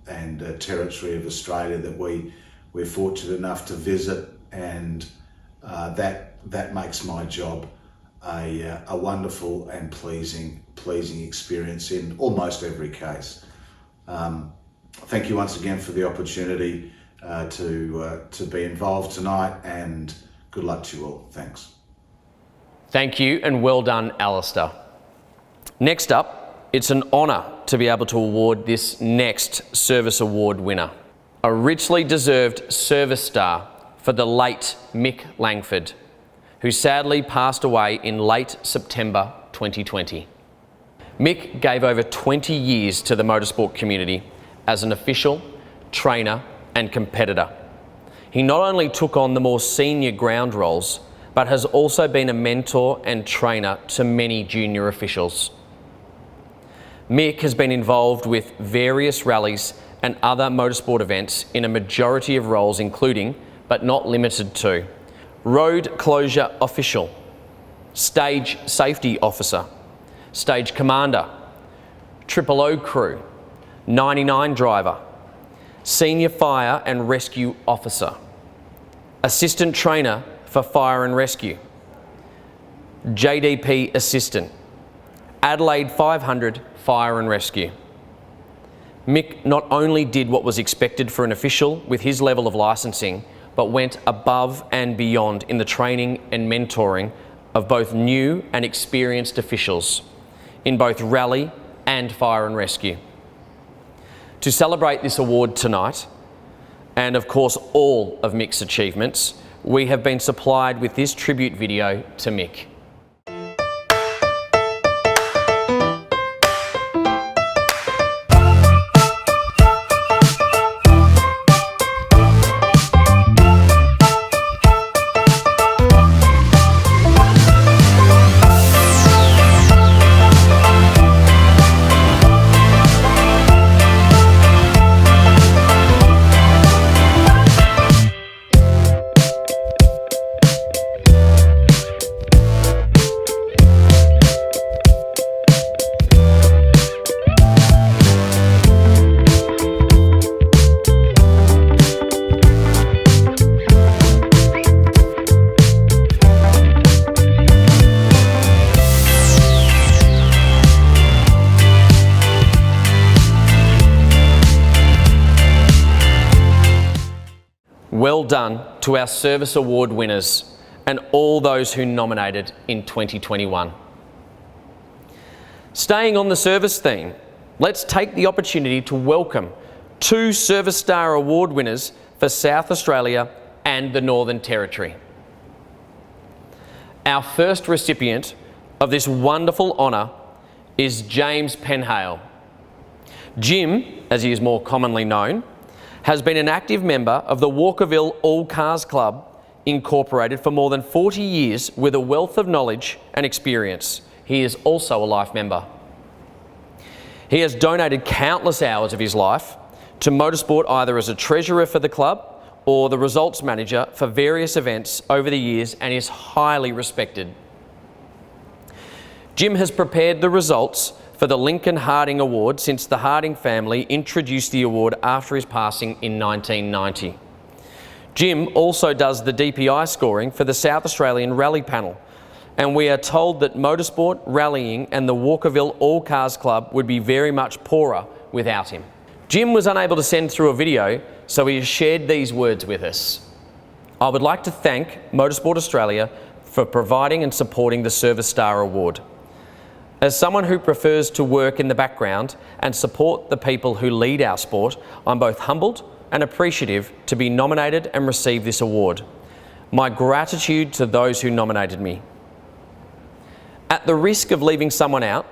and territory of Australia that we're fortunate enough to visit, and that makes my job a wonderful and pleasing experience in almost every case. Thank you once again for the opportunity to be involved tonight, and good luck to you all. Thanks. Thank you, and well done, Alistair. Next up, it's an honour to be able to award this next Service Award winner, a richly deserved Service Star for the late Mick Langford, who sadly passed away in late September 2020. Mick gave over 20 years to the motorsport community as an official, trainer and competitor. He not only took on the more senior ground roles, but has also been a mentor and trainer to many junior officials. Mick has been involved with various rallies and other motorsport events in a majority of roles, including, but not limited to, road closure official, stage safety officer, stage commander, 000 crew, 99 driver, senior fire and rescue officer, assistant trainer for fire and rescue, JDP assistant, Adelaide 500 fire and rescue. Mick not only did what was expected for an official with his level of licensing, but went above and beyond in the training and mentoring of both new and experienced officials in both rally and fire and rescue. To celebrate this award tonight, and of course all of Mick's achievements, we have been supplied with this tribute video to Mick. Well done to our Service Award winners and all those who nominated in 2021. Staying on the service theme, let's take the opportunity to welcome 2 Service Star Award winners for South Australia and the Northern Territory. Our first recipient of this wonderful honour is James Penhale. Jim, as he is more commonly known, has been an active member of the Walkerville All Cars Club Incorporated for more than 40 years with a wealth of knowledge and experience. He is also a life member. He has donated countless hours of his life to motorsport, either as a treasurer for the club or the results manager for various events over the years, and is highly respected. Jim has prepared the results for the Lincoln Harding Award since the Harding family introduced the award after his passing in 1990. Jim also does the DPI scoring for the South Australian Rally Panel, and we are told that motorsport, rallying and the Walkerville All Cars Club would be very much poorer without him. Jim was unable to send through a video, so he has shared these words with us. I would like to thank Motorsport Australia for providing and supporting the Service Star Award. As someone who prefers to work in the background and support the people who lead our sport, I'm both humbled and appreciative to be nominated and receive this award. My gratitude to those who nominated me. At the risk of leaving someone out,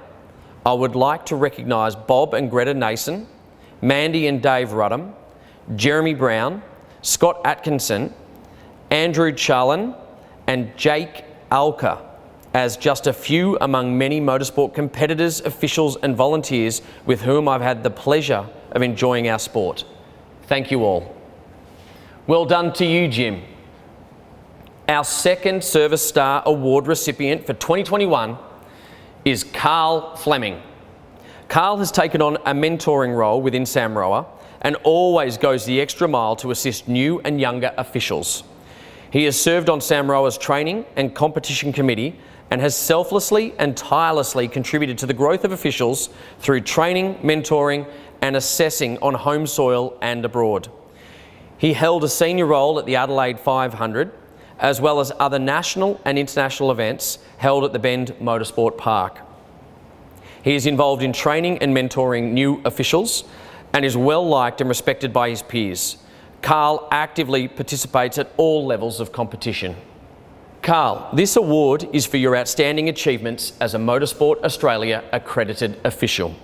I would like to recognise Bob and Greta Nason, Mandy and Dave Rudham, Jeremy Brown, Scott Atkinson, Andrew Charlin and Jake Alka as just a few among many motorsport competitors, officials and volunteers with whom I've had the pleasure of enjoying our sport. Thank you all. Well done to you, Jim. Our second Service Star Award recipient for 2021 is Carl Fleming. Carl has taken on a mentoring role within Samroa and always goes the extra mile to assist new and younger officials. He has served on Samroa's training and competition committee and has selflessly and tirelessly contributed to the growth of officials through training, mentoring and assessing on home soil and abroad. He held a senior role at the Adelaide 500, as well as other national and international events held at the Bend Motorsport Park. He is involved in training and mentoring new officials and is well liked and respected by his peers. Carl actively participates at all levels of competition. Carl, this award is for your outstanding achievements as a Motorsport Australia accredited official.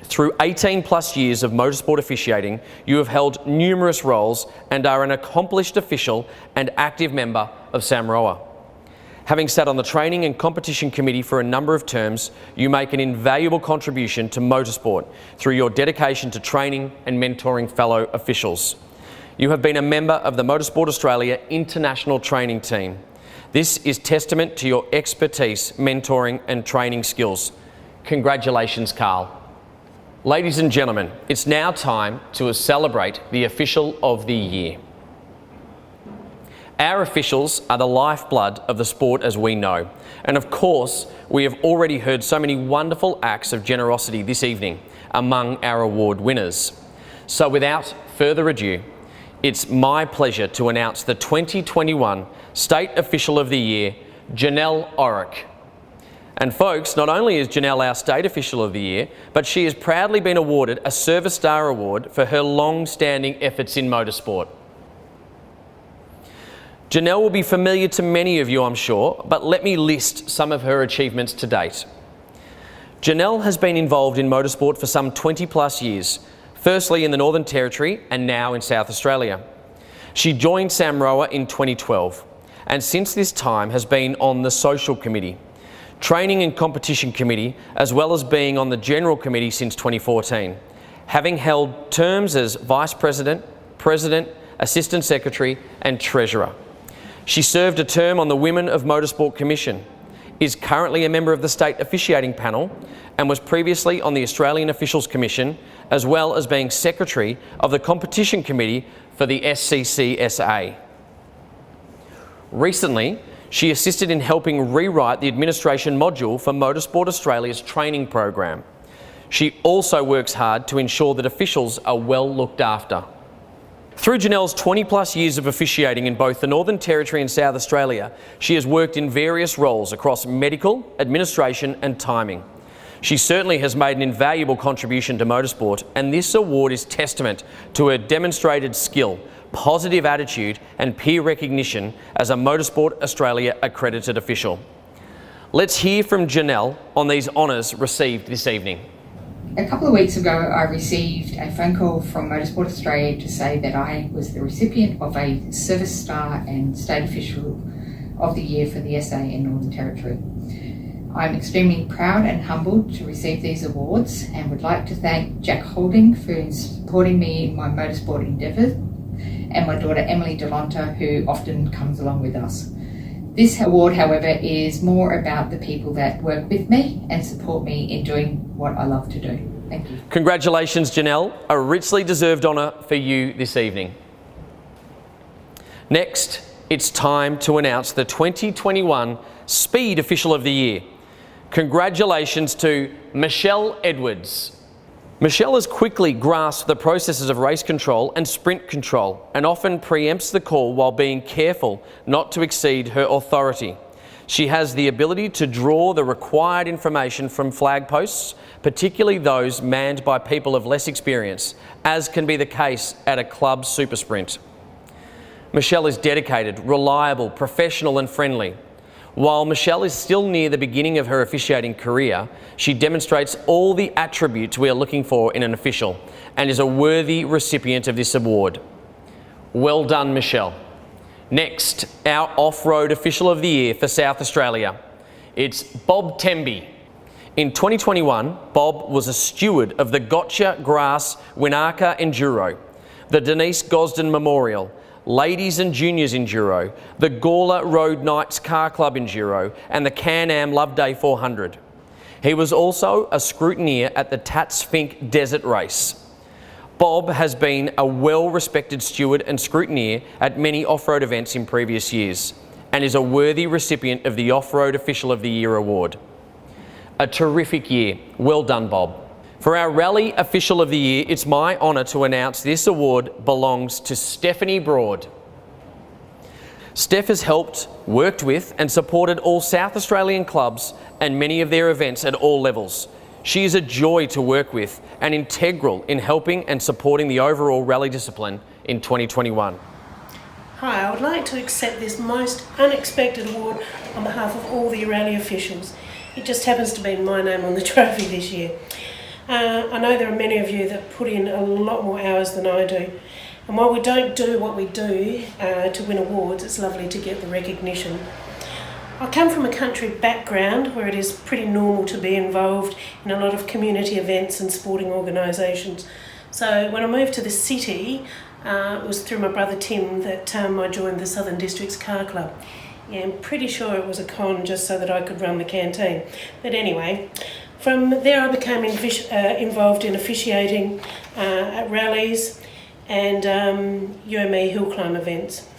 Through 18 plus years of motorsport officiating, you have held numerous roles and are an accomplished official and active member of Samroa. Having sat on the training and competition committee for a number of terms, you make an invaluable contribution to motorsport through your dedication to training and mentoring fellow officials. You have been a member of the Motorsport Australia International Training Team. This is testament to your expertise, mentoring and training skills. Congratulations, Carl. Ladies and gentlemen, it's now time to celebrate the Official of the Year. Our officials are the lifeblood of the sport as we know. And of course, we have already heard so many wonderful acts of generosity this evening among our award winners. So without further ado, it's my pleasure to announce the 2021 State Official of the Year, Janelle Orick. And folks, not only is Janelle our State Official of the Year, but she has proudly been awarded a Service Star Award for her long-standing efforts in motorsport. Janelle will be familiar to many of you, I'm sure, but let me list some of her achievements to date. Janelle has been involved in motorsport for some 20 plus years, firstly in the Northern Territory and now in South Australia. She joined Samroa in 2012 and since this time has been on the Social Committee, Training and Competition Committee, as well as being on the General Committee since 2014, having held terms as Vice President, President, Assistant Secretary and Treasurer. She served a term on the Women of Motorsport Commission, is currently a member of the State Officiating Panel and was previously on the Australian Officials Commission, as well as being Secretary of the Competition Committee for the SCCSA. Recently, she assisted in helping rewrite the administration module for Motorsport Australia's training program. She also works hard to ensure that officials are well looked after. Through Janelle's 20 plus years of officiating in both the Northern Territory and South Australia, she has worked in various roles across medical, administration and timing. She certainly has made an invaluable contribution to motorsport, and this award is testament to her demonstrated skill, positive attitude and peer recognition as a Motorsport Australia accredited official. Let's hear from Janelle on these honours received this evening. A couple of weeks ago, I received a phone call from Motorsport Australia to say that I was the recipient of a Service Star and State Official of the Year for the SA and Northern Territory. I'm extremely proud and humbled to receive these awards and would like to thank Jack Holding for supporting me in my motorsport endeavours and my daughter Emily Delonta, who often comes along with us. This award, however, is more about the people that work with me and support me in doing what I love to do. Thank you. Congratulations, Janelle. A richly deserved honour for you this evening. Next, it's time to announce the 2021 Speed Official of the Year. Congratulations to Michelle Edwards. Michelle has quickly grasped the processes of race control and sprint control and often preempts the call while being careful not to exceed her authority. She has the ability to draw the required information from flag posts, particularly those manned by people of less experience, as can be the case at a club super sprint. Michelle is dedicated, reliable, professional and friendly. While Michelle is still near the beginning of her officiating career, she demonstrates all the attributes we are looking for in an official and is a worthy recipient of this award. Well done, Michelle. Next, our Off-Road Official of the Year for South Australia. It's Bob Temby. In 2021, Bob was a steward of the Gotcha Grass Winaka Enduro. the Denise Gosden Memorial, Ladies and Juniors Enduro, the Gawler Road Knights Car Club Enduro, and the Can-Am Love Day 400. He was also a scrutineer at the Tats Fink Desert Race. Bob has been a well-respected steward and scrutineer at many off-road events in previous years and is a worthy recipient of the Off-Road Official of the Year award. A terrific year. Well done, Bob. For our Rally Official of the Year, it's my honour to announce this award belongs to Stephanie Broad. Steph has helped, worked with and supported all South Australian clubs and many of their events at all levels. She is a joy to work with and integral in helping and supporting the overall rally discipline in 2021. Hi, I would like to accept this most unexpected award on behalf of all the rally officials. It just happens to be my name on the trophy this year. I know there are many of you that put in a lot more hours than I do. And while we don't do what we do to win awards, it's lovely to get the recognition. I come from a country background where it is pretty normal to be involved in a lot of community events and sporting organisations. So when I moved to the city, it was through my brother Tim that I joined the Southern Districts Car Club. Yeah, I'm pretty sure it was a con just so that I could run the canteen. But anyway, from there I became involved in officiating at rallies and UME hill climb events.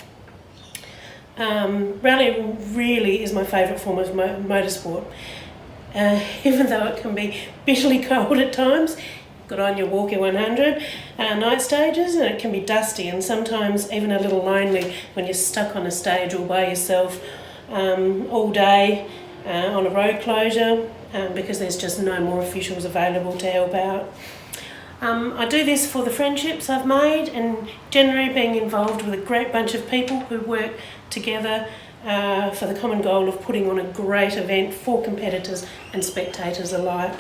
Rally really is my favourite form of motorsport. Even though it can be bitterly cold at times, good on your Walkie 100 night stages, and it can be dusty and sometimes even a little lonely when you're stuck on a stage all by yourself all day on a road closure because there's just no more officials available to help out. I do this for the friendships I've made and generally being involved with a great bunch of people who work together for the common goal of putting on a great event for competitors and spectators alike.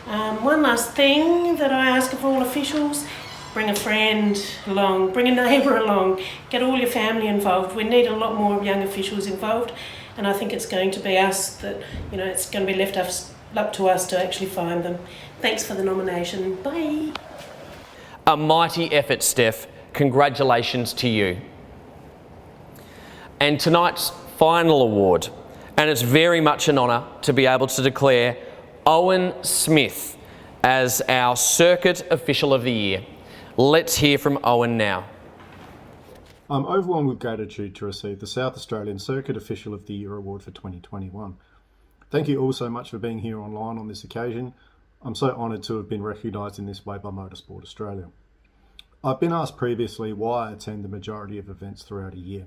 One last thing that I ask of all officials, bring a friend along, bring a neighbour along, get all your family involved. We need a lot more young officials involved, and I think it's going to be us that, it's going to be left up to us to actually find them. Thanks for the nomination. Bye. A mighty effort, Steph. Congratulations to you. And tonight's final award, and it's very much an honour to be able to declare Owen Smith as our Circuit Official of the Year. Let's hear from Owen now. I'm overwhelmed with gratitude to receive the South Australian Circuit Official of the Year award for 2021. Thank you all so much for being here online on this occasion. I'm so honoured to have been recognised in this way by Motorsport Australia. I've been asked previously why I attend the majority of events throughout a year.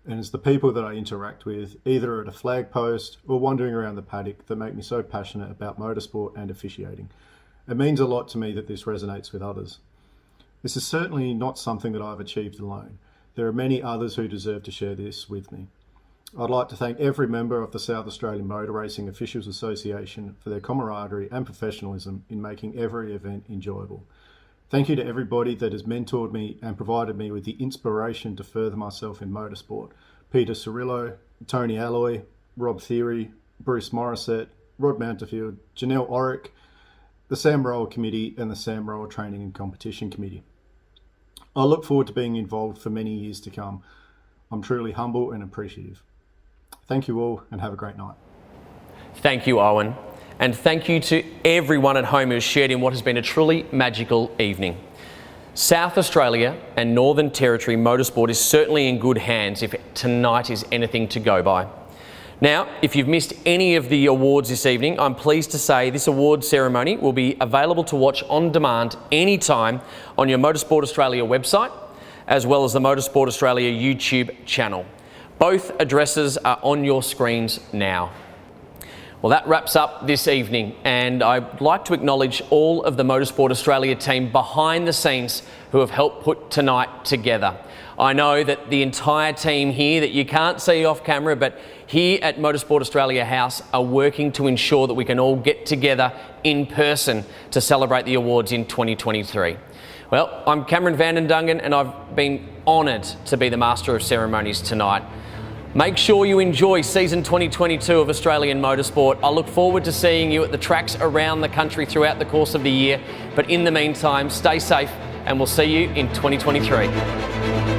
And it's the people that I interact with, either at a flag post or wandering around the paddock, that make me so passionate about motorsport and officiating. It means a lot to me that this resonates with others. This is certainly not something that I've achieved alone. There are many others who deserve to share this with me. I'd like to thank every member of the South Australian Motor Racing Officials Association for their camaraderie and professionalism in making every event enjoyable. Thank you to everybody that has mentored me and provided me with the inspiration to further myself in motorsport. Peter Cirillo, Tony Alloy, Rob Theory, Bruce Morissette, Rod Mounterfield, Janelle Orick, the Sam Rowell Committee and the Sam Rowell Training and Competition Committee. I look forward to being involved for many years to come. I'm truly humble and appreciative. Thank you all and have a great night. Thank you, Owen. And thank you to everyone at home who has shared in what has been a truly magical evening. South Australia and Northern Territory motorsport is certainly in good hands if tonight is anything to go by. Now, if you've missed any of the awards this evening, I'm pleased to say this award ceremony will be available to watch on demand anytime on your Motorsport Australia website, as well as the Motorsport Australia YouTube channel. Both addresses are on your screens now. Well, that wraps up this evening, and I'd like to acknowledge all of the Motorsport Australia team behind the scenes who have helped put tonight together. I know that the entire team here that you can't see off camera, but here at Motorsport Australia House are working to ensure that we can all get together in person to celebrate the awards in 2023. Well, I'm Cameron van den Dungen, and I've been honoured to be the Master of Ceremonies tonight. Make sure you enjoy season 2022 of Australian Motorsport. I look forward to seeing you at the tracks around the country throughout the course of the year. But in the meantime, stay safe and we'll see you in 2023.